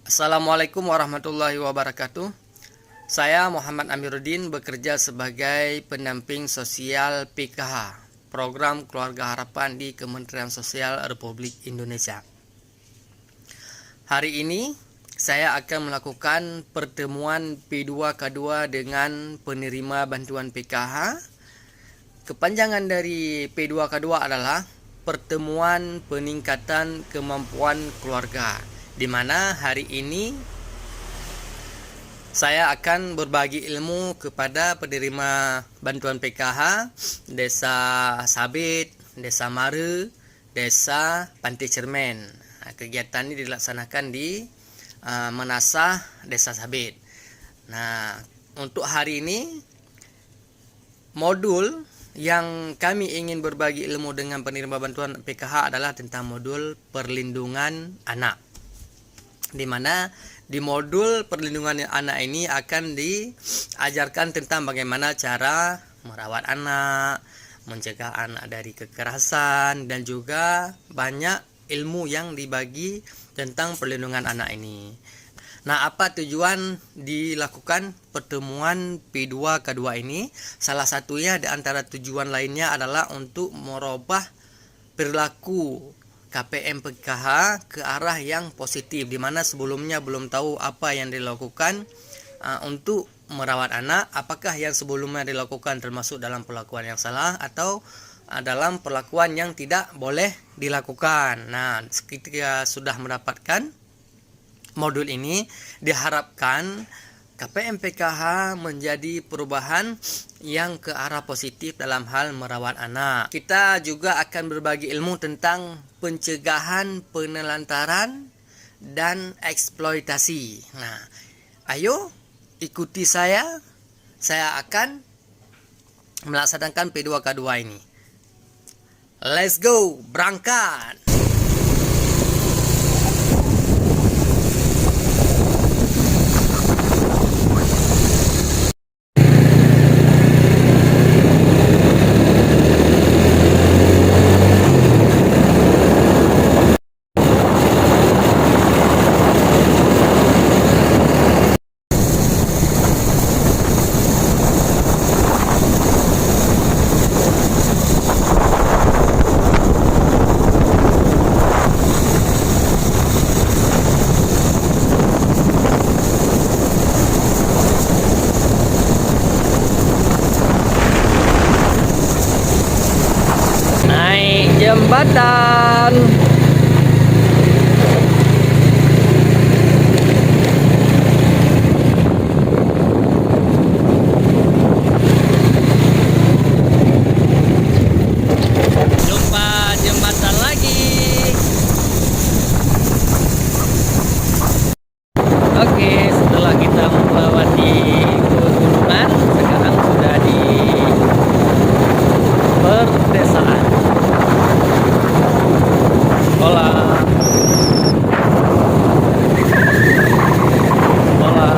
Assalamualaikum warahmatullahi wabarakatuh. Saya Muhammad Amiruddin bekerja sebagai pendamping sosial PKH, Program Keluarga Harapan di Kementerian Sosial Republik Indonesia. Hari ini saya akan melakukan pertemuan P2K2 dengan penerima bantuan PKH. Kepanjangan dari P2K2 adalah Pertemuan Peningkatan Kemampuan Keluarga, di mana hari ini saya akan berbagi ilmu kepada penerima bantuan PKH Desa Sabit, Desa Mara, Desa Pantai Cermen. Kegiatan ini dilaksanakan di Menasah Desa Sabit. Nah, untuk hari ini modul yang kami ingin berbagi ilmu dengan penerima bantuan PKH adalah tentang modul perlindungan anak, di mana di modul perlindungan anak ini akan diajarkan tentang bagaimana cara merawat anak, mencegah anak dari kekerasan, dan juga banyak ilmu yang dibagi tentang perlindungan anak ini. Nah, apa tujuan dilakukan pertemuan P2K2 ini? Salah satunya di antara tujuan lainnya adalah untuk merubah perilaku KPM PKH ke arah yang positif, di mana sebelumnya belum tahu apa yang dilakukan untuk merawat anak, apakah yang sebelumnya dilakukan termasuk dalam perlakuan yang salah atau dalam perlakuan yang tidak boleh dilakukan. Nah, ketika sudah mendapatkan modul ini, diharapkan KPM PKH menjadi perubahan yang ke arah positif dalam hal merawat anak. Kita juga akan berbagi ilmu tentang pencegahan penelantaran dan eksploitasi. Nah, ayo ikuti saya. Saya akan melaksanakan P2K2 ini. Let's go, berangkat. Jembatan. Jumpa jembatan lagi. Oke, setelah kita melewati pegunungan, sekarang sudah di perdesaan. Hola. Hola.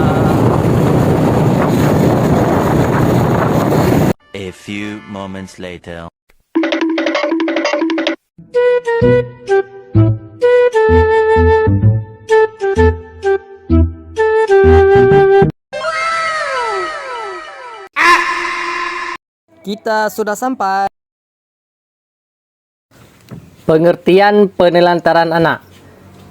A few moments later. Kita sudah sampai. Pengertian penelantaran anak.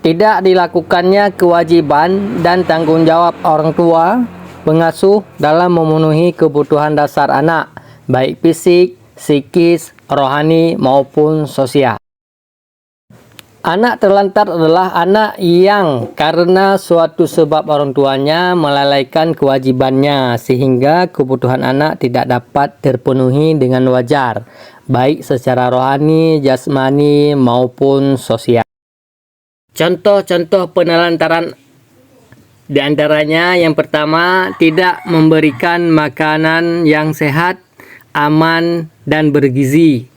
Tidak dilakukannya kewajiban dan tanggung jawab orang tua pengasuh dalam memenuhi kebutuhan dasar anak, baik fisik, psikis, rohani maupun sosial. Anak terlantar adalah anak yang karena suatu sebab orang tuanya melalaikan kewajibannya sehingga kebutuhan anak tidak dapat terpenuhi dengan wajar, baik secara rohani, jasmani maupun sosial. Contoh-contoh penelantaran di antaranya yang pertama, tidak memberikan makanan yang sehat, aman, dan bergizi.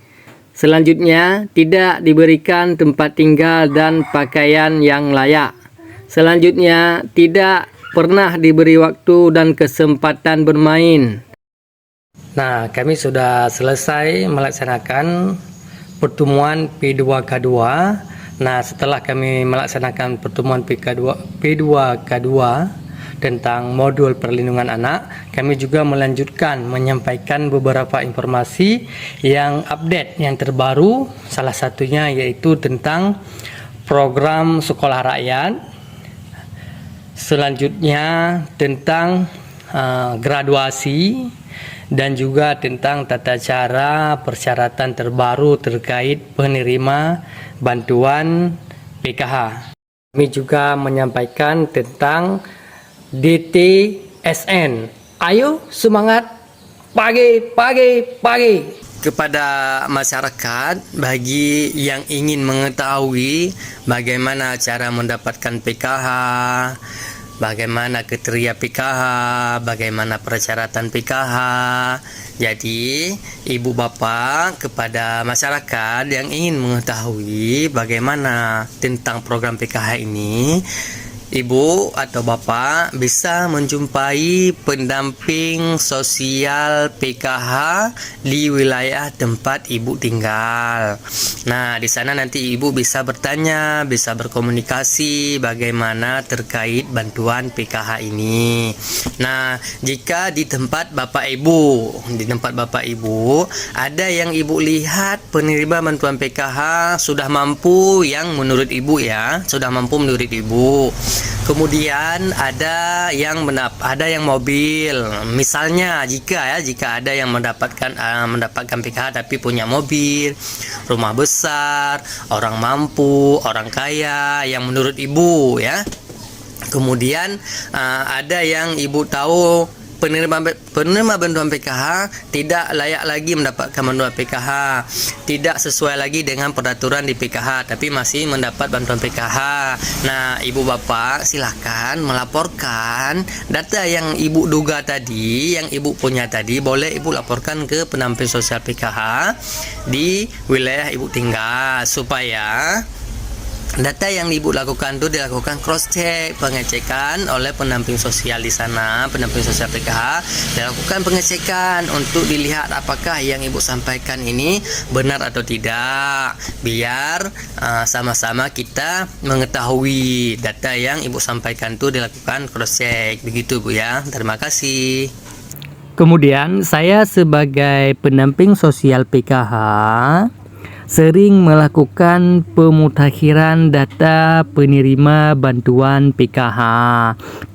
Selanjutnya, tidak diberikan tempat tinggal dan pakaian yang layak. Selanjutnya, tidak pernah diberi waktu dan kesempatan bermain. Nah, kami sudah selesai melaksanakan pertemuan P2K2. Nah, setelah kami melaksanakan pertemuan P2K2 tentang modul perlindungan anak, kami juga melanjutkan menyampaikan beberapa informasi yang update, yang terbaru, salah satunya yaitu tentang program sekolah rakyat, selanjutnya tentang graduasi, dan juga tentang tata cara persyaratan terbaru terkait penerima bantuan PKH. Kami juga menyampaikan tentang DTSN. Ayo semangat, pagi. Kepada masyarakat, bagi yang ingin mengetahui bagaimana cara mendapatkan PKH, bagaimana kriteria PKH, bagaimana persyaratan PKH. Jadi, ibu bapak kepada masyarakat yang ingin mengetahui bagaimana tentang program PKH ini, ibu atau bapak bisa menjumpai pendamping sosial PKH di wilayah tempat ibu tinggal. Nah, di sana nanti ibu bisa bertanya, bisa berkomunikasi bagaimana terkait bantuan PKH ini. Nah, jika di tempat bapak ibu ada yang ibu lihat penerima bantuan PKH sudah mampu, yang menurut ibu sudah mampu menurut ibu. Kemudian ada yang mobil, misalnya jika ada yang mendapatkan PKH tapi punya mobil, rumah besar, orang mampu, orang kaya, yang menurut ibu ya. Kemudian ada yang ibu tahu penerima bantuan PKH tidak layak lagi mendapatkan bantuan PKH, tidak sesuai lagi dengan peraturan di PKH, tapi masih mendapat bantuan PKH. Nah, ibu bapak silakan melaporkan data yang ibu duga tadi, yang ibu punya tadi, boleh ibu laporkan ke pendamping sosial PKH di wilayah ibu tinggal, supaya data yang ibu lakukan itu dilakukan cross check, pengecekan oleh pendamping sosial di sana, pendamping sosial PKH, dilakukan pengecekan untuk dilihat apakah yang ibu sampaikan ini benar atau tidak, biar sama-sama kita mengetahui data yang ibu sampaikan itu dilakukan cross check. Begitu Bu ya. Terima kasih. Kemudian saya sebagai pendamping sosial PKH sering melakukan pemutakhiran data penerima bantuan PKH.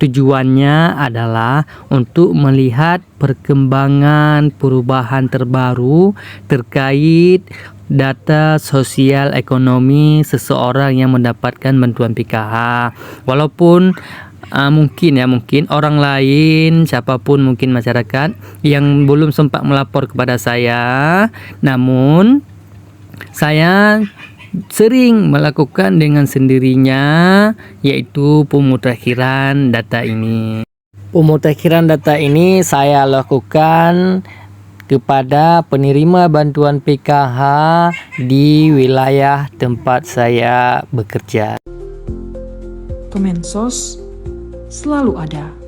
Tujuannya adalah untuk melihat perkembangan perubahan terbaru terkait data sosial ekonomi seseorang yang mendapatkan bantuan PKH. Walaupun mungkin orang lain, siapapun mungkin masyarakat yang belum sempat melapor kepada saya, namun saya sering melakukan dengan sendirinya, yaitu pemutakhiran data ini. Pemutakhiran data ini saya lakukan kepada penerima bantuan PKH di wilayah tempat saya bekerja. Kemensos selalu ada.